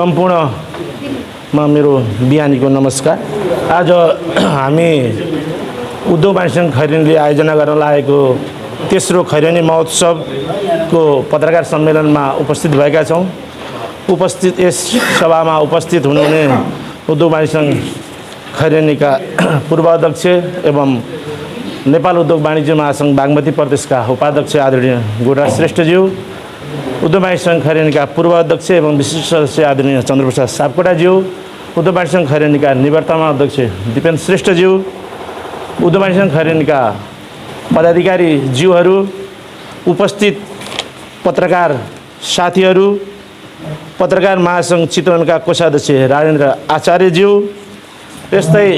सम्पूर्णमा मेरो बिहानीको नमस्कार। आज हामी उद्योग वाणिज्य सङ्घ खैरेनीले आयोजना गर्न लागेको तेस्रो खैरेनी महोत्सवको पत्रकार सम्मेलनमा उपस्थित भएका छौँ। यस सभामा उपस्थित हुनुहुने उद्योग वाणिज्य सङ्घ खैरेनीका पूर्व अध्यक्ष एवं नेपाल उद्योग वाणिज्य महासङ्घ बागमती प्रदेशका उपाध्यक्ष आदरणीय गुरुराज श्रेष्ठज्यू, उद्योग वाणिज्य सङ्घ खैरेनीका पूर्व अध्यक्ष एवं विशिष्ट सदस्य आदरणीय चन्द्रप्रसाद सापकोटाज्यू, उद्योग वाणिज्य सङ्घ खैरेनीका निवर्तमान अध्यक्ष दिपेन्द्र श्रेष्ठज्यू, उद्योग वाणिज्य सङ्घ खैरेनीका पदाधिकारी ज्यूहरू, उपस्थित पत्रकार साथीहरू, पत्रकार महासङ्घ चितवनका कोषाध्यक्ष राजेन्द्र आचार्यज्यू, यस्तै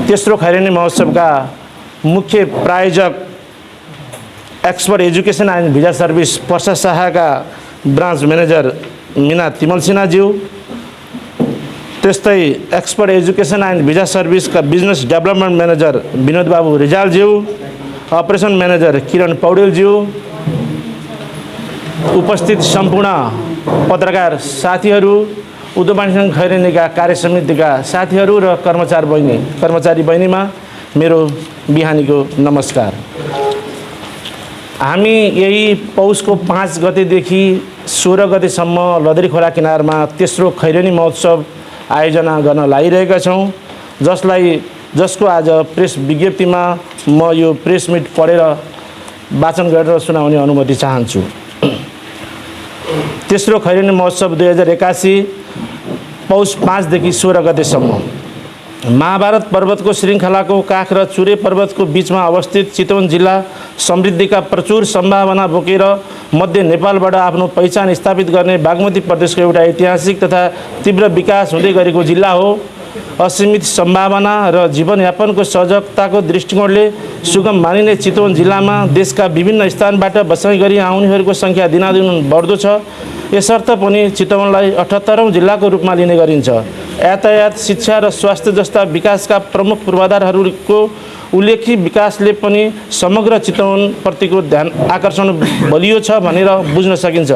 तेस्रो खैरेनी महोत्सवका मुख्य प्रायोजक expert education and visa service Parsa शाखाका ब्रान्च म्यानेजर मिना तिमल सिन्हाज्यू, त्यस्तै एक्सपर्ट एजुकेसन एन्ड भिजा सर्भिसका business development manager Binod Babu रिजालज्यू, अपरेसन म्यानेजर किरण पौडेलज्यू, उपस्थित सम्पूर्ण पत्रकार साथीहरू, उद्योग वाणिज्य सङ्घ खैरेनीका कार्य समितिका साथीहरू र कर्मचारी बहिनीमा मेरो बिहानीको नमस्कार। हामी यही पौषको 5 गतेदेखि 16 गतेसम्म लदरी खोला किनारमा तेस्रो खैरेनी महोत्सव आयोजना गर्न लागिरहेका छौँ, जसको आज प्रेस विज्ञप्तिमा म यो प्रेस मिट पढेर वाचन गरेर सुनाउने अनुमति चाहन्छु। तेस्रो खैरेनी महोत्सव 2081 पौष 5 देखि 16 गतेसम्म महाभारत पर्वतको श्रृङ्खलाको काख र चुरे पर्वतको बीचमा अवस्थित चितवन जिल्ला समृद्धिका प्रचुर सम्भावना बोकेर मध्य नेपालबाट आफ्नो पहिचान स्थापित गर्ने बागमती प्रदेशको एउटा ऐतिहासिक तथा तीव्र विकास हुँदै गरेको जिल्ला हो। असीमित सम्भावना र जीवनयापनको सहजताको दृष्टिकोणले सुगम मानिने चितवन जिल्लामा देशका विभिन्न स्थानबाट बसाइ गरी आउनेहरूको सङ्ख्या दिनादिन बढ्दो छ। यसर्थ पनि चितवनलाई 78औं जिल्लाको रूपमा लिने गरिन्छ। यातायात, शिक्षा र स्वास्थ्य जस्ता विकासका प्रमुख पूर्वाधारहरूको उल्लेखी विकासले पनि समग्र चितवनप्रतिको ध्यान आकर्षण बलियो छ भनेर बुझ्न सकिन्छ।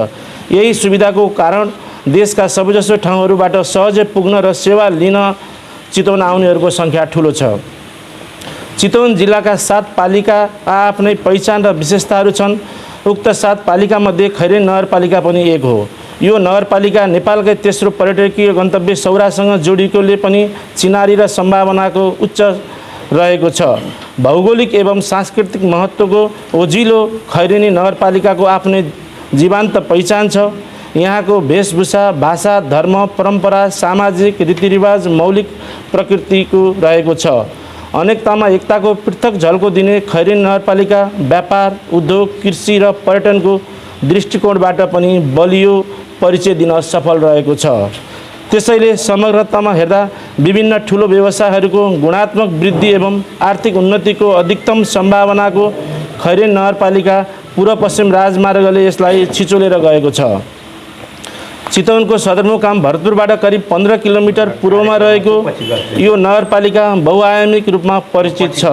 यही सुविधाको कारण देशका सबैजसो ठाउँहरूबाट सहजै पुग्न र सेवा लिन चितवन आउनेहरूको सङ्ख्या ठुलो छ। चितवन जिल्लाका 7 पालिका आफ्नै पहिचान र विशेषताहरू छन्। उक्त 7 पालिकामध्ये खैरेनी नगरपालिका पनि एक हो। यो नगरपालिका नेपालकै तेस्रो पर्यटकीय गन्तव्य सौरासँग जोडिएकोले पनि चिनारी र सम्भावनाको उच्च रहेको छ। भौगोलिक एवं सांस्कृतिक महत्त्वको ओजिलो खैरेनी नगरपालिकाको आफ्नै जीवन्त पहिचान छ। यहाँको वेशभूषा, भाषा, धर्म, परम्परा, सामाजिक रीतिरिवाज मौलिक प्रकृतिको रहेको छ। अनेकतामा एकताको पृथक झल्को दिने खैरेनी नगरपालिका व्यापार, उद्योग, कृषि र पर्यटनको दृष्टिकोणबाट पनि बलियो परिचय दिन सफल रहेको छ। त्यसैले समग्रतामा हेर्दा विभिन्न ठुलो व्यवसायहरूको गुणात्मक वृद्धि एवं आर्थिक उन्नतिको अधिकतम सम्भावनाको खैरेनी नगरपालिका पूर्व पश्चिम राजमार्गले यसलाई छिचोलेर गएको छ। चितवनको सदरमुकाम भरतपुरबाट करिब 15 किलोमिटर पूर्वमा रहेको यो नगरपालिका बहुआयामिक रूपमा परिचित छ।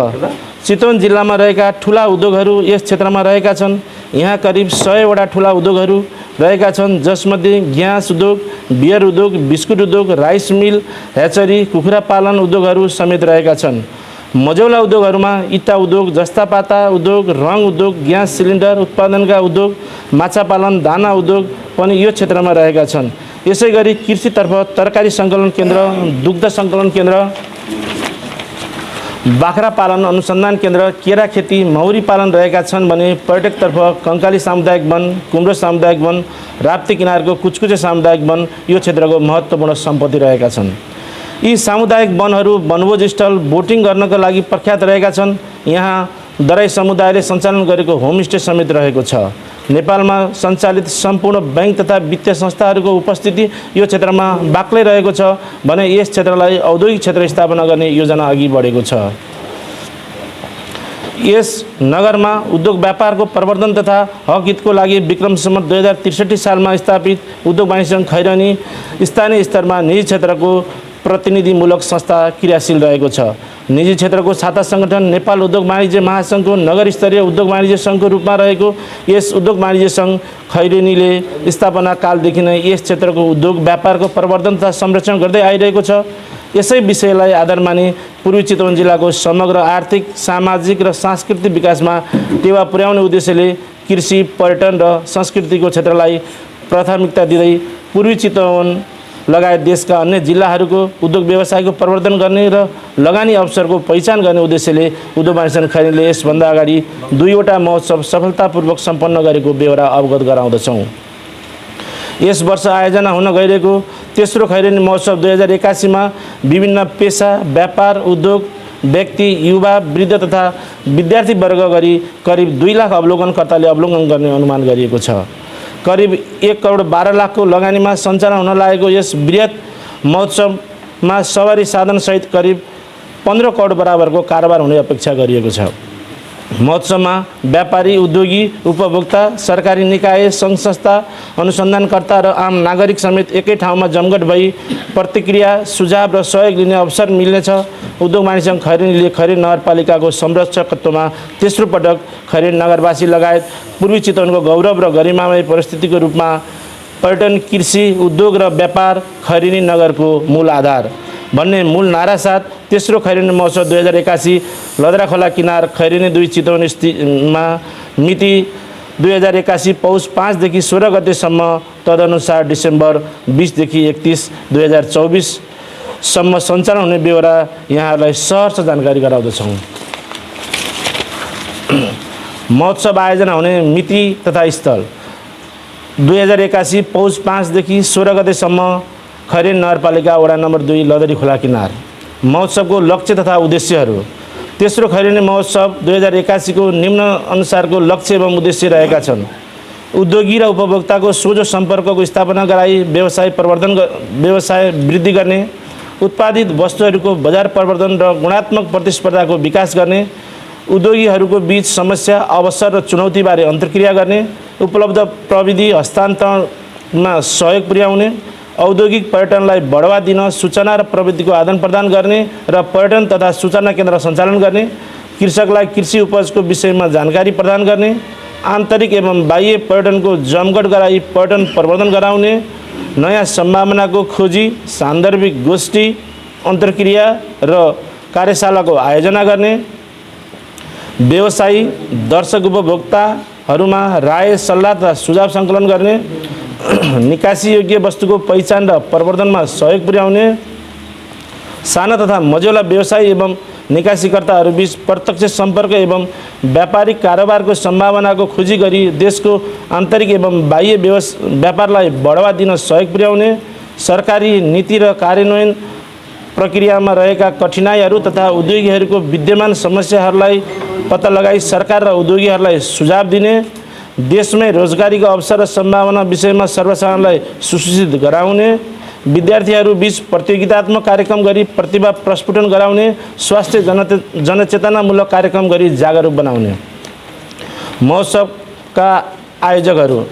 चितवन जिल्लामा रहेका ठुला उद्योगहरू यस क्षेत्रमा रहेका छन्। यहाँ करिब 100 वटा ठुला उद्योगहरू रहेका छन्, जसमध्ये ग्यास उद्योग, बियर उद्योग, बिस्कुट उद्योग, राइस मिल, ह्याचरी, कुखुरा पालन उद्योगहरू समेत रहेका छन्। मझौला उद्योगहरूमा इटा उद्योग, जस्तापाता उद्योग, रङ उद्योग, ग्यास सिलिन्डर उत्पादनका उद्योग, माछा पालन, दाना उद्योग पनि यो क्षेत्रमा रहेका छन्। यसै गरी कृषितर्फ तरकारी सङ्कलन केन्द्र, दुग्ध सङ्कलन केन्द्र, बाख्रा पालन अनुसन्धान केन्द्र, केरा खेती, मौरी पालन रहेका छन् भने पर्यटकतर्फ कङ्काली सामुदायिक वन, कुम्रो सामुदायिक वन, राप्ती किनारको कुचकुचे सामुदायिक वन यो क्षेत्रको महत्त्वपूर्ण सम्पत्ति रहेका छन्। यी सामुदायिक वनहरू वनभोज स्थल, बोटिङ गर्नका लागि प्रख्यात रहेका छन्। यहाँ दराई समुदायले सञ्चालन गरेको होमस्टे समेत रहेको छ। नेपालमा सञ्चालित सम्पूर्ण बैंक तथा वित्तीय संस्थाहरूको उपस्थिति यो क्षेत्रमा बाक्लै रहेको छ भने यस क्षेत्रलाई औद्योगिक क्षेत्र स्थापना गर्ने योजना अघि बढेको छ। यस नगरमा उद्योग व्यापारको प्रवर्धन तथा हक हितको लागि विक्रम सम्वत 2063 सालमा स्थापित उद्योग वाणिज्य सङ्घ खैरेनी स्थानीय स्तरमा निजी क्षेत्रको प्रतिनिधिमूलक संस्था क्रियाशील रहेको छ। निजी क्षेत्रको छाता सङ्गठन नेपाल उद्योग वाणिज्य महासङ्घको नगर स्तरीय उद्योग वाणिज्य सङ्घको रूपमा रहेको यस उद्योग वाणिज्य सङ्घ खैरेनीले स्थापना कालदेखि नै यस क्षेत्रको उद्योग व्यापारको प्रवर्धन तथा संरक्षण गर्दै आइरहेको छ। यसै विषयलाई आधार मानि पूर्वी चितवन जिल्लाको समग्र आर्थिक, सामाजिक र सांस्कृतिक विकासमा टेवा पुर्याउने उद्देश्यले कृषि, पर्यटन र संस्कृतिको क्षेत्रलाई प्राथमिकता दिँदै पूर्वी चितवन लगायत देशका अन्य जिल्लाहरूको उद्योग व्यवसायको प्रवर्धन गर्ने र लगानी अवसरको पहिचान गर्ने उद्देश्यले उद्योग वाणिज्य सङ्घ खैरेनीले यसभन्दा अगाडि 2वटा महोत्सव सफलतापूर्वक सम्पन्न गरेको बेहोरा अवगत गराउँदछौँ। यस वर्ष आयोजना हुन गइरहेको तेस्रो खैरेनी महोत्सव 2081 मा विभिन्न पेसा, व्यापार, उद्योग, व्यक्ति, युवा, वृद्ध तथा विद्यार्थी वर्ग गरी करिब 2 लाख अवलोकनकर्ताले अवलोकन गर्ने अनुमान गरिएको छ। करिब 1 करोड 12 लाखको लगानीमा सञ्चालन हुन लागेको यस बृहत महोत्सवमा सवारी साधनसहित करिब 15 करोड बराबरको कारोबार हुने अपेक्षा गरिएको छ। महोत्सवमा व्यापारी, उद्योगी, उपभोक्ता, सरकारी निकाय, सङ्घ संस्था, अनुसन्धानकर्ता र आम नागरिक समेत एकै ठाउँमा जमघट भई प्रतिक्रिया, सुझाव र सहयोग लिने अवसर मिल्नेछ। उद्योग वाणिज्य सङ्घ खैरेनीले खैरेनी नगरपालिकाको संरक्षकत्वमा तेस्रो पटक खैरेनी नगरवासी लगायत पूर्वी चितवनको गौरव र गरिमामय परिस्थितिको रूपमा पर्यटन, कृषि, उद्योग र व्यापार खैरेनी नगरको मूल आधार भन्ने मूल नारा साथ तेस्रो खैरेनी महोत्सव 2081 लदरा खोला किनार खैरेनी 2 चितवन स्थितमा मिति 2081 पौष 5 देखि 16 गतेसम्म, तदनुसार डिसेम्बर 20 देखि 31, 2024 सम्म सञ्चालन हुने बेहोरा यहाँहरूलाई सहर्ष जानकारी गराउँदछौँ। महोत्सव आयोजना हुने मिति तथा स्थल 2081 पौष 5 देखि 16 गतेसम्म खैरेनी नगरपालिका वडा नम्बर 2 लदरी खोला किनार। महोत्सवको लक्ष्य तथा उद्देश्यहरू। तेस्रो खैरेनी महोत्सव 2081 को निम्न अनुसारको लक्ष्य एवं उद्देश्य रहेका छन्। उद्योगी र उपभोक्ताको सोझो सम्पर्कको स्थापना गराई व्यवसाय वृद्धि गर्ने, उत्पादित वस्तुहरूको बजार प्रवर्धन र गुणात्मक प्रतिस्पर्धाको विकास गर्ने, उद्योगीहरूको बीच समस्या, अवसर र चुनौतीबारे अन्तर्क्रिया गर्ने, उपलब्ध प्रविधि हस्तान्तरणमा सहयोग पुर्याउने, औद्योगिक पर्यटनलाई बढावा दिन सूचना र प्रविधिको आदान प्रदान गर्ने र पर्यटन तथा सूचना केन्द्र सञ्चालन गर्ने, कृषकलाई कृषि उपजको विषयमा जानकारी प्रदान गर्ने, आन्तरिक एवं बाह्य पर्यटनको जमघट गराई पर्यटन प्रवर्धन गराउने, नयाँ सम्भावनाको खोजी, सान्दर्भिक गोष्ठी, अन्तर्क्रिया र कार्यशालाको आयोजना गर्ने, व्यवसायी, दर्शक उपभोक्ताहरूमा राय, सल्लाह तथा सुझाव सङ्कलन गर्ने, निकासी योग्य वस्तुको पहिचान र प्रवर्धनमा सहयोग पुर्याउने, साना तथा मझौला व्यवसायी एवं निकासीकर्ताहरूबीच प्रत्यक्ष सम्पर्क एवं व्यापारिक कारोबारको सम्भावनाको खोजी गरी देशको आन्तरिक एवं बाह्य व्यापारलाई बढावा दिन सहयोग पुर्याउने, सरकारी नीति र कार्यान्वयन प्रक्रियामा रहेका कठिनाइहरू तथा उद्योगीहरूको विद्यमान समस्याहरूलाई पत्ता लगाई सरकार र उद्योगीहरूलाई सुझाव दिने, देशमै रोजगारीको अवसर र सम्भावना विषयमा सर्वसाधारणलाई सुसूचित गराउने, विद्यार्थीहरू बीच प्रतियोगितात्मक कार्यक्रम गरी प्रतिभा प्रस्फुटन गराउने, स्वास्थ्य जनचेतनामूलक कार्यक्रम गरी जागरुक बनाउने। महोत्सवका आयोजकहरू।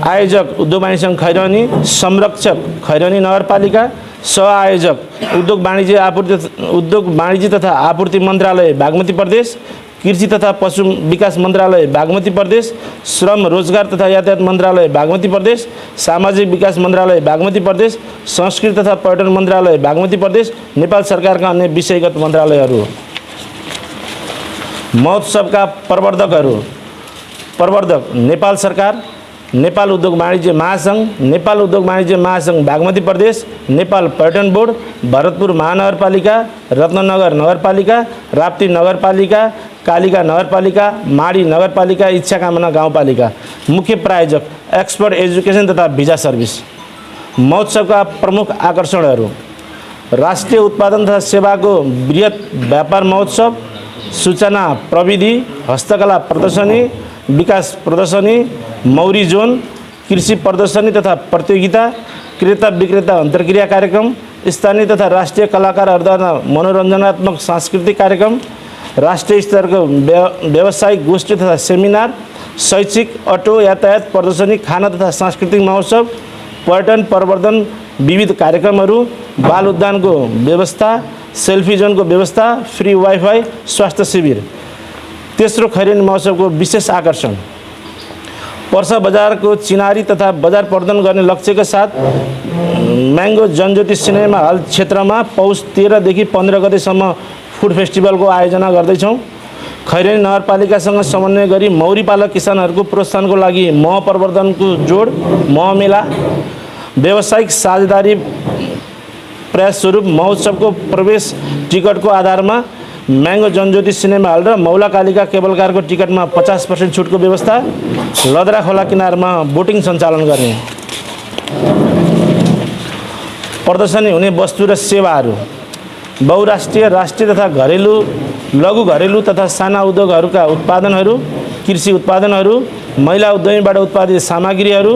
आयोजक उद्योग वाणिज्य सङ्घ खैरेनी, संरक्षक खैरेनी नगरपालिका, सहआयोजक उद्योग वाणिज्य तथा आपूर्ति मन्त्रालय बागमती प्रदेश, कृषि तथा पशु विकास मन्त्रालय बागमती प्रदेश, श्रम रोजगार तथा यातायात मन्त्रालय बागमती प्रदेश, सामाजिक विकास मन्त्रालय बागमती प्रदेश, संस्कृति तथा पर्यटन मन्त्रालय बागमती प्रदेश, नेपाल सरकारका अन्य विषयगत मन्त्रालयहरू। महोत्सवका प्रवर्धकहरू। प्रवर्धक नेपाल सरकार, नेपाल उद्योग वाणिज्य महासङ्घ, नेपाल उद्योग वाणिज्य महासङ्घ बागमती प्रदेश, नेपाल पर्यटन बोर्ड, भरतपुर महानगरपालिका, रत्ननगर नगरपालिका, राप्ती नगरपालिका, कालिका नगरपालिका, माडी नगरपालिका, इच्छाकामना गाउँपालिका। मुख्य प्रायोजक एक्सपर्ट एजुकेसन तथा भिजा सर्भिस। महोत्सवका प्रमुख आकर्षणहरू। राष्ट्रिय उत्पादन तथा सेवाको बृहत व्यापार महोत्सव, सूचना प्रविधि, हस्तकला प्रदर्शनी, विकास प्रदर्शनी, मौरी जोन, कृषि प्रदर्शनी तथा प्रतियोगिता, क्रेता विक्रेता अन्तर्क्रिया कार्यक्रम, स्थानीय तथा राष्ट्रिय कलाकारहरूद्वारा मनोरञ्जनात्मक सांस्कृतिक कार्यक्रम, राष्ट्रिय स्तरको व्यावसायिक गोष्ठी तथा सेमिनार, शैक्षिक, अटो, यातायात प्रदर्शनी, खाना तथा सांस्कृतिक महोत्सव, पर्यटन प्रवर्धन विविध कार्यक्रमहरू, बाल उद्यानको व्यवस्था, सेल्फी जोनको व्यवस्था, फ्री वाइफाई, स्वास्थ्य शिविर। तेस्रो खैरेनी महोत्सवको विशेष आकर्षण पर्सा बजारको चिनारी तथा बजार प्रवर्धन गर्ने लक्ष्यका साथ म्याङ्गो जनज्योति सिनेमा हल क्षेत्रमा पौष 13 देखि 15 गतेसम्म फुड फेस्टिभलको आयोजना गर्दैछौँ। खैरेनी नगरपालिकासँग समन्वय गरी मौरी पालक किसानहरूको प्रोत्साहनको लागि मह प्रवर्धनको जोड मह मेला, व्यावसायिक साझेदारी प्रयास स्वरूप महोत्सवको प्रवेश टिकटको आधारमा म्याङ्गो जनज्योति सिनेमा हल र मौला कालिका केबल कारको टिकटमा 50% छुटको व्यवस्था, लदरा खोला किनारमा बोटिङ सञ्चालन गर्ने। प्रदर्शनी हुने वस्तु र सेवाहरू बहुराष्ट्रिय, राष्ट्रिय तथा घरेलु, लघु घरेलु तथा साना उद्योगहरूका उत्पादनहरू, कृषि उत्पादनहरू, महिला उद्यमीबाट उत्पादित सामग्रीहरू,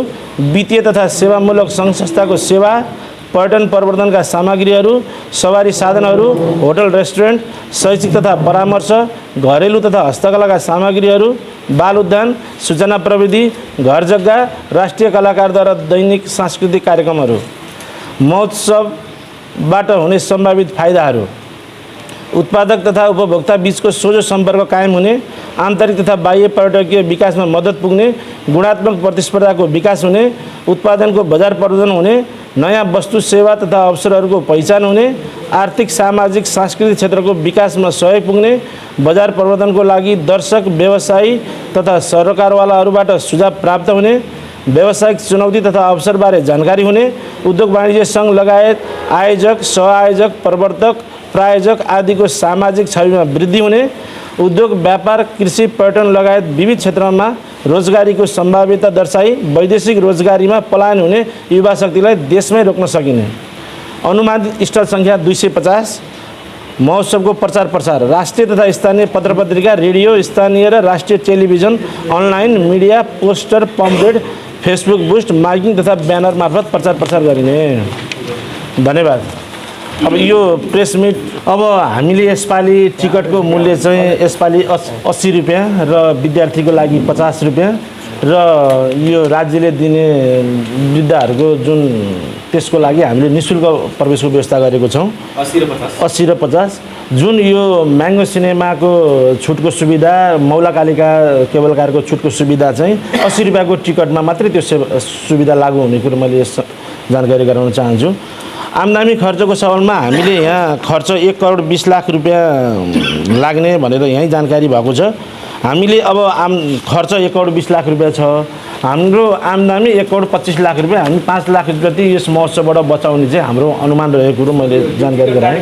वित्तीय तथा सेवामूलक सङ्घ संस्थाको सेवा, पर्यटन प्रवर्धनका सामग्रीहरू, सवारी साधनहरू, होटल रेस्टुरेन्ट, शैक्षिक तथा परामर्श, घरेलु तथा हस्तकलाका सामग्रीहरू, बाल उद्यान, सूचना प्रविधि, घर जग्गा, राष्ट्रिय कलाकारद्वारा दैनिक सांस्कृतिक कार्यक्रमहरू। महोत्सवबाट हुने सम्भावित फाइदाहरू उत्पादक तथा उपभोक्ता बीचको सोझो सम्पर्क कायम हुने, आन्तरिक तथा बाह्य पर्यटकीय विकासमा मद्दत पुग्ने, गुणात्मक प्रतिस्पर्धाको विकास हुने, उत्पादनको बजार प्रवर्धन हुने, नयाँ वस्तु सेवा तथा अवसरहरूको पहिचान हुने, आर्थिक सामाजिक सांस्कृतिक क्षेत्रको विकासमा सहयोग पुग्ने, बजार प्रवर्धनको लागि दर्शक, व्यवसायी तथा सरकारवालाहरूबाट सुझाव प्राप्त हुने, व्यावसायिक चुनौती तथा अवसरबारे जानकारी हुने, उद्योग वाणिज्य सङ्घ लगायत आयोजक, सहआयोजक, प्रवर्तक, प्रायोजक आदिको सामाजिक छविमा वृद्धि हुने, उद्योग, व्यापार, कृषि, पर्यटन लगायत विविध क्षेत्रमा रोजगारीको सम्भाव्यता दर्शाई वैदेशिक रोजगारीमा पलायन हुने युवा शक्तिलाई देशमै रोक्न सकिने। अनुमानित स्टल सङ्ख्या 250। महोत्सवको प्रचार प्रसार राष्ट्रिय तथा स्थानीय पत्रपत्रिका, रेडियो, स्थानीय र राष्ट्रिय television, online media, poster, pamphlet, Facebook boost, marking तथा ब्यानर मार्फत प्रचार प्रसार गरिने। धन्यवाद। अब यो प्रेस मिट, अब हामीले यसपालि टिकटको मूल्य चाहिँ यसपालि 80 रुपियाँ र विद्यार्थीको लागि 50 रुपियाँ र यो राज्यले दिने वृद्धहरूको जुन त्यसको लागि हामीले निःशुल्क प्रवेशको व्यवस्था गरेको छौँ। 80 र 50 जुन यो म्याङ्गो सिनेमाको छुटको सुविधा, मौला कालिका केबल कारको छुटको सुविधा चाहिँ 80 रुपियाँको टिकटमा मात्रै त्यो सुविधा लागू हुने कुरो मैले जानकारी गराउन चाहन्छु। आम्दानी खर्चको सवालमा हामीले यहाँ खर्च 1 करोड 20 लाख रुपियाँ लाग्ने भनेर यहीँ जानकारी भएको छ। हामीले अब खर्च 1 करोड 20 लाख रुपियाँ छ। हाम्रो आम्दानी 1 करोड 25 लाख रुपियाँ, हामी 5 लाख जति यस महोत्सवबाट बचाउने चाहिँ हाम्रो अनुमान रहेको कुरो मैले जानकारी गराएँ।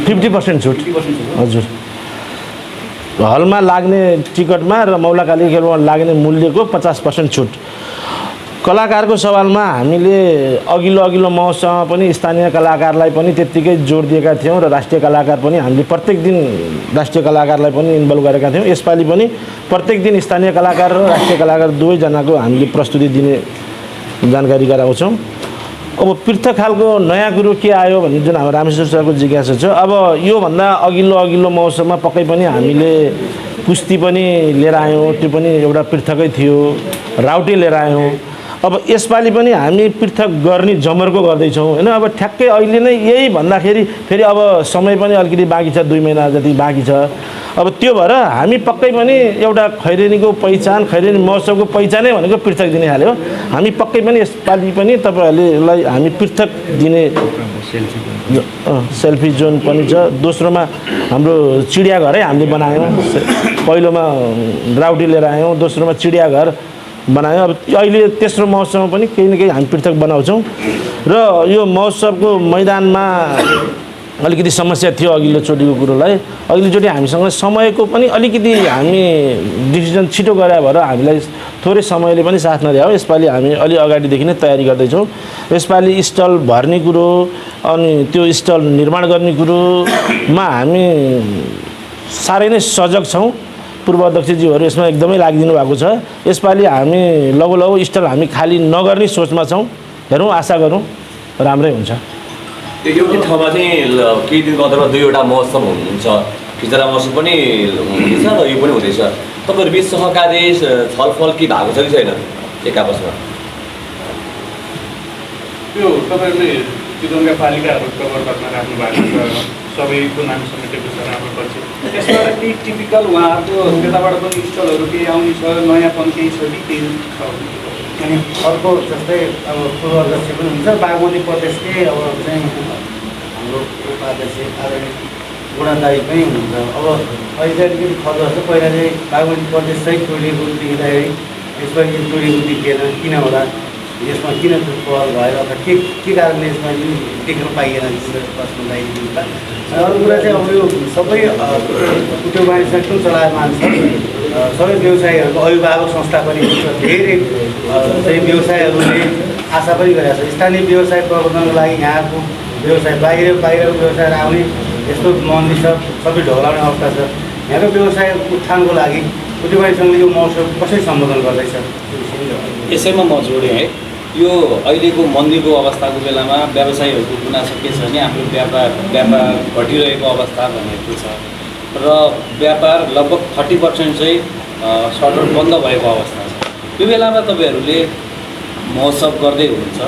50% छुट हजुर। हलमा लाग्ने टिकटमा र मौला कालिका केबलमा लाग्ने मूल्यको 50% छुट। कलाकारको सवालमा हामीले अघिल्लो महोत्सवमा पनि स्थानीय कलाकारलाई पनि त्यत्तिकै जोड दिएका थियौँ र राष्ट्रिय कलाकार पनि हामीले प्रत्येक दिन राष्ट्रिय कलाकारलाई पनि इन्भल्भ गरेका थियौँ। यसपालि पनि प्रत्येक दिन स्थानीय कलाकार र राष्ट्रिय कलाकार दुवैजनाको हामीले प्रस्तुति दिने जानकारी गराउँछौँ। अब पृथक खालको नयाँ कुरो के आयो भने जुन हाम्रो रामेश्वर सरको जिज्ञासा छ। अब योभन्दा अघिल्लो महोत्सवमा पक्कै पनि हामीले कुस्ती पनि लिएर आयौँ, त्यो पनि एउटा पृथकै थियो, राउटे लिएर आयौँ। अब यसपालि पनि हामी पृथक गर्ने जमर्को गर्दैछौँ होइन। अब ठ्याक्कै अहिले नै यही भन्दाखेरि फेरि अब समय पनि अलिकति बाँकी छ, 2 महिना जति बाँकी छ। अब त्यो भएर हामी पक्कै पनि एउटा खैरेनीको पहिचान, खैरेनी महोत्सवको पहिचानै भनेको पृथक दिने खाले हो। हामी पक्कै पनि यसपालि पनि तपाईँहरूलाई हामी पृथक दिने सेल्फी जोन पनि छ। दोस्रोमा हाम्रो चिडियाघरै हामीले बनायौँ। पहिलोमा राउटी लिएर आयौँ, दोस्रोमा चिडियाघर बनायो। अब अहिले तेस्रो महोत्सवमा पनि केही न केही हामी पृथक बनाउँछौँ। र यो महोत्सवको मैदानमा अलिकति समस्या थियो अघिल्लोचोटिको कुरोलाई। अघिल्लोचोटि हामीसँग समयको पनि अलिकति हामी डिसिजन छिटो गरे भएर हामीलाई थोरै समयले पनि साथ नदियो। यसपालि हामी अलि अगाडिदेखि नै तयारी गर्दैछौँ। यसपालि स्टल भर्ने कुरो अनि त्यो स्टल निर्माण गर्ने कुरोमा हामी साह्रै नै सजग छौँ। पूर्व अध्यक्षज्यूहरू यसमा एकदमै लागिदिनु भएको छ। यसपालि हामी लघु स्टल हामी खाली नगर्ने सोचमा छौँ। हेरौँ, आशा गरौँ राम्रै हुन्छ। एउटै ठाउँमा चाहिँ केही दिनको अन्तरमा 2वटा महोत्सव हुन्छ। खिचरा महोत्सव पनि हुँदैछ र यो पनि हुँदैछ। तपाईँहरू बिच सहकार्य छलफल के भएको छ कि छैन एक आपसमा? त्यो तपाईँहरूले चितवनका पालिकाहरू कभर गर्न राख्नु भएको छ, सबैको नाम समेटेको छ राम्रो पछि यसबाट केही टिपिकल उहाँहरूको त्यताबाट पनि स्टलहरू केही आउने छ, नयाँपन केही छ कि केही छ? अनि अर्को जस्तै अब पूर्व अध्यक्ष पनि हुन्छ, बागमती प्रदेशकै अब चाहिँ हाम्रो उपाध्यक्ष आदरणीय गुणादायी पनि हुनुहुन्छ। अब अहिले चाहिँ अलिकति खर्च जस्तो पहिला चाहिँ बागमती प्रदेश चाहिँ तोडिएको देखिँदाखेरि यसमा यो तोडिएको देखिएन, किन होला, यसमा किन त्यो पहल भएर अथवा के कारणले यसमा देख्न पाइएन प्रश्न लगाइदिनु। अरू कुरा चाहिँ अब यो सबै उद्योग वाणिज्य सेक्टर चलायमान छ, सबै व्यवसायीहरूको अभिभावक संस्था पनि धेरै चाहिँ व्यवसायहरूले आशा पनि गरेका छ स्थानीय व्यवसाय प्रवर्धनको लागि। यहाँको व्यवसाय बाहिरको व्यवसायहरू आउने यस्तो मन्दी छ, सबै ढोलाउने अवस्था छ। यहाँको व्यवसाय उत्थानको लागि उद्योग वाणिज्यले यो महोत्सव कसरी सम्बोधन गर्दैछ? यसैमा म जोडेँ है, यो अहिलेको मन्दीको अवस्थाको बेलामा व्यवसायीहरूको गुनासो के छ भने हाम्रो व्यापार घटिरहेको अवस्था भनेको छ र व्यापार लगभग 30% चाहिँ सटर बन्द भएको अवस्था छ। त्यो बेलामा तपाईँहरूले महोत्सव गर्दै हुनुहुन्छ,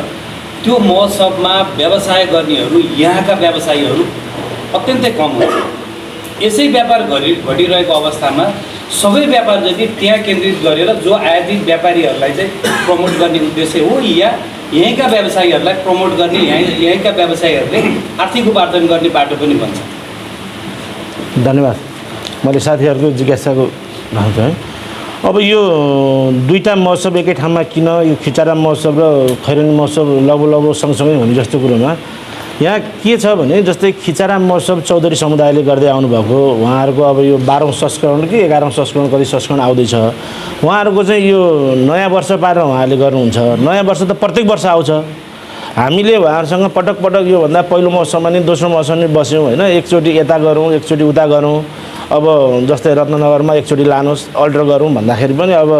त्यो महोत्सवमा व्यवसाय गर्नेहरू यहाँका व्यवसायीहरू अत्यन्तै कम हुन्छ। यसै व्यापार घटिरहेको अवस्थामा सबै व्यापार जति त्यहाँ केन्द्रित गरेर जो आयातित व्यापारीहरूलाई चाहिँ प्रमोट गर्ने उद्देश्य हो, या यहीँका व्यवसायीहरूलाई प्रमोट गर्ने, यहीँका व्यवसायीहरूले आर्थिक उपार्जन गर्ने बाटो पनि बन्छ। धन्यवाद। मैले साथीहरूको जिज्ञासाको भाउँछु है। अब यो दुईवटा महोत्सव एकै ठाउँमा किन, यो खिचारा महोत्सव र खैरेनी महोत्सव लगभग सँगसँगै हुने जस्तो कुरोमा यहाँ के छ भने जस्तै खिचारा महोत्सव चौधरी समुदायले गर्दै आउनुभएको, उहाँहरूको अब यो 12औं संस्करण कि 11औं संस्करण कति संस्करण आउँदैछ। उहाँहरूको चाहिँ यो नयाँ वर्ष पारेर उहाँहरूले गर्नुहुन्छ। नयाँ वर्ष त प्रत्येक वर्ष आउँछ। हामीले उहाँहरूसँग पटक पटक योभन्दा पहिलो महोत्सवमा नि दोस्रो महोत्सवमा नि बस्यौँ होइन, एकचोटि यता गरौँ एकचोटि उता गरौँ। अब जस्तै रत्ननगरमा एकचोटि लानुहोस् अल्टर गरौँ भन्दाखेरि पनि अब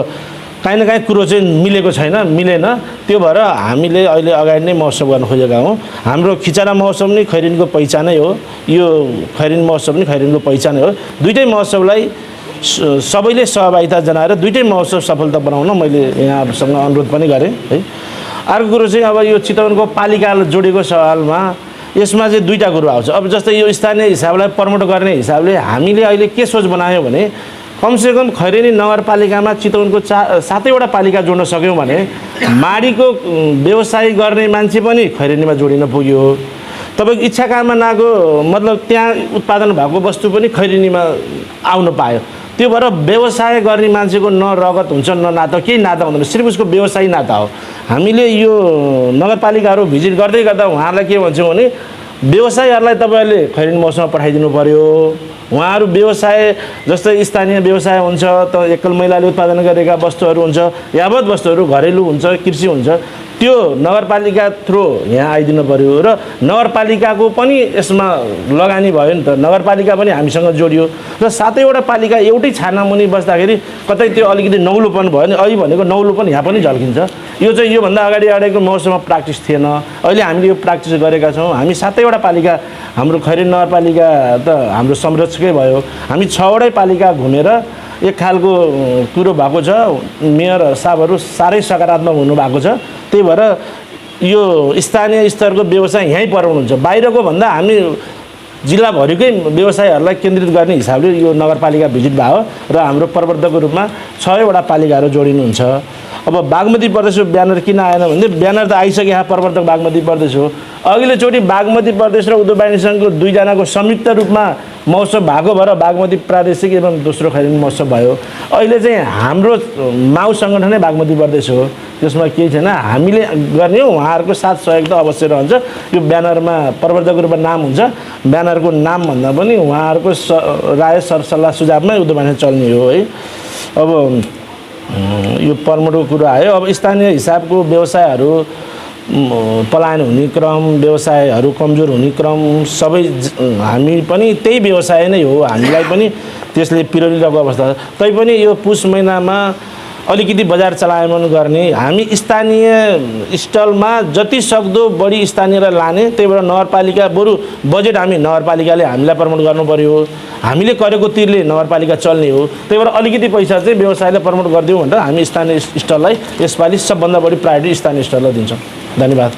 काहीँ न काहीँ कुरो चाहिँ मिलेको छैन, मिलेन। त्यो भएर हामीले अहिले अगाडि नै महोत्सव गर्न खोजेका हौँ। हाम्रो खिचारा महोत्सव नै खैरेनीको पहिचानै हो, यो खैरेनी महोत्सव पनि खैरेनीको पहिचानै हो। दुईटै महोत्सवलाई सबैले सहभागिता जनाएर दुईटै महोत्सव सफलता बनाउन मैले यहाँहरूसँग अनुरोध पनि गरेँ है। अर्को कुरो चाहिँ अब यो चितवनको पालिकाले जोडेको सवालमा यसमा चाहिँ दुईवटा कुरो आउँछ। अब जस्तै यो स्थानीय हिसाबलाई प्रमोट गर्ने हिसाबले हामीले अहिले के सोच बनायौँ भने कमसेकम खैरेनी नगरपालिकामा चितवनको 7वटा पालिका जोड्न सक्यौँ भने माडीको व्यवसाय गर्ने मान्छे पनि खैरेनीमा जोडिन पुग्यो। तपाईँको इच्छा कामनाको मतलब त्यहाँ उत्पादन भएको वस्तु पनि खैरेनीमा आउन पायो। त्यो भएर व्यवसाय गर्ने मान्छेको न रगत हुन्छ न नाता, केही नाता हुँदैन, सिर्फ उसको व्यवसायी नाता हो। हामीले यो नगरपालिकाहरू भिजिट गर्दै गर्दा उहाँहरूलाई के भन्छौँ भने व्यवसायीहरूलाई तपाईँहरूले खैरेनी महोत्सवमा पठाइदिनु पर्यो। उहाँहरू व्यवसाय जस्तै स्थानीय व्यवसाय हुन्छ त एकल महिलाले उत्पादन गरेका वस्तुहरू हुन्छ, यावत वस्तुहरू घरेलु हुन्छ, कृषि हुन्छ, त्यो नगरपालिका थ्रु यहाँ आइदिनु पर्यो र नगरपालिकाको पनि यसमा लगानी भयो नि त। नगरपालिका पनि हामीसँग जोडियो र 7वटा पालिका एउटै छाना मुनि बस्दाखेरि कतै त्यो अलिकति नौलोपन भयो नि। अहिले भनेको नौलोपन यहाँ पनि झल्किन्छ। यो चाहिँ योभन्दा अगाडिको मौसममा प्र्याक्टिस थिएन, अहिले हामीले यो प्र्याक्टिस गरेका छौँ। हामी 7वटा पालिका, हाम्रो खैरेनी नगरपालिका त हाम्रो संरक्षकै भयो। हामी 6वटै पालिका घुमेर एक खालको कुरो भएको छ। मेयर साहबहरू साह्रै सकारात्मक हुनुभएको छ। त्यही भएर यो स्थानीय स्तरको व्यवसाय यहीँ पराउनुहुन्छ। बाहिरको भन्दा हामी जिल्लाभरिकै व्यवसायहरूलाई केन्द्रित गर्ने हिसाबले यो नगरपालिका भिजिट भयो र हाम्रो प्रवर्तकको रूपमा 6वटा पालिकाहरू जोडिनुहुन्छ। अब बागमती प्रदेशको ब्यानर किन आएन भने ब्यानर त आइसक्यो, यहाँ प्रवर्तक बागमती प्रदेश हो। अघिल्लोचोटि बागमती प्रदेश र उद्योग वाणिज्य सङ्घको दुईजनाको संयुक्त रूपमा महोत्सव भएको भएर बागमती प्रादेशिक एवं दोस्रो खैरेनी महोत्सव भयो। अहिले चाहिँ हाम्रो माउ सङ्गठनै बागमती प्रदेश हो, त्यसमा केही छैन। हामीले गर्ने हो, उहाँहरूको साथ सहयोग त अवश्य रहन्छ। यो ब्यानरमा प्रवर्तकको रूपमा नाम हुन्छ, ब्यानरको नाम भन्दा पनि उहाँहरूको राय सरसल्लाह सुझावमै उद्योग वाणिज्य चल्ने हो है। अब यो प्रमोटको कुरा आयो। अब स्थानीय हिसाबको व्यवसायहरू पलायन हुने क्रम, व्यवसायहरू कमजोर हुने क्रम, सबै हामी पनि त्यही व्यवसाय नै हो, हामीलाई पनि त्यसले पिरोलिरहेको अवस्था छ। तैपनि यो पुस महिनामा अलिकति बजार चलायमान गर्ने, हामी स्थानीय स्टलमा जति सक्दो बढी स्थानीयलाई लाने। त्यही भएर नगरपालिका बरु बजेट हामी नगरपालिकाले हामीलाई प्रमोट गर्नु पर्यो, हामीले गरेको तिरले नगरपालिका चल्ने हो। त्यही भएर अलिकति पैसा चाहिँ व्यवसायलाई प्रमोट गरिदिउँ भनेर हामी स्थानीय स्टललाई यसपालि सबभन्दा बढी प्रायोरिटी स्थानीय स्टललाई दिन्छौँ। धन्यवाद।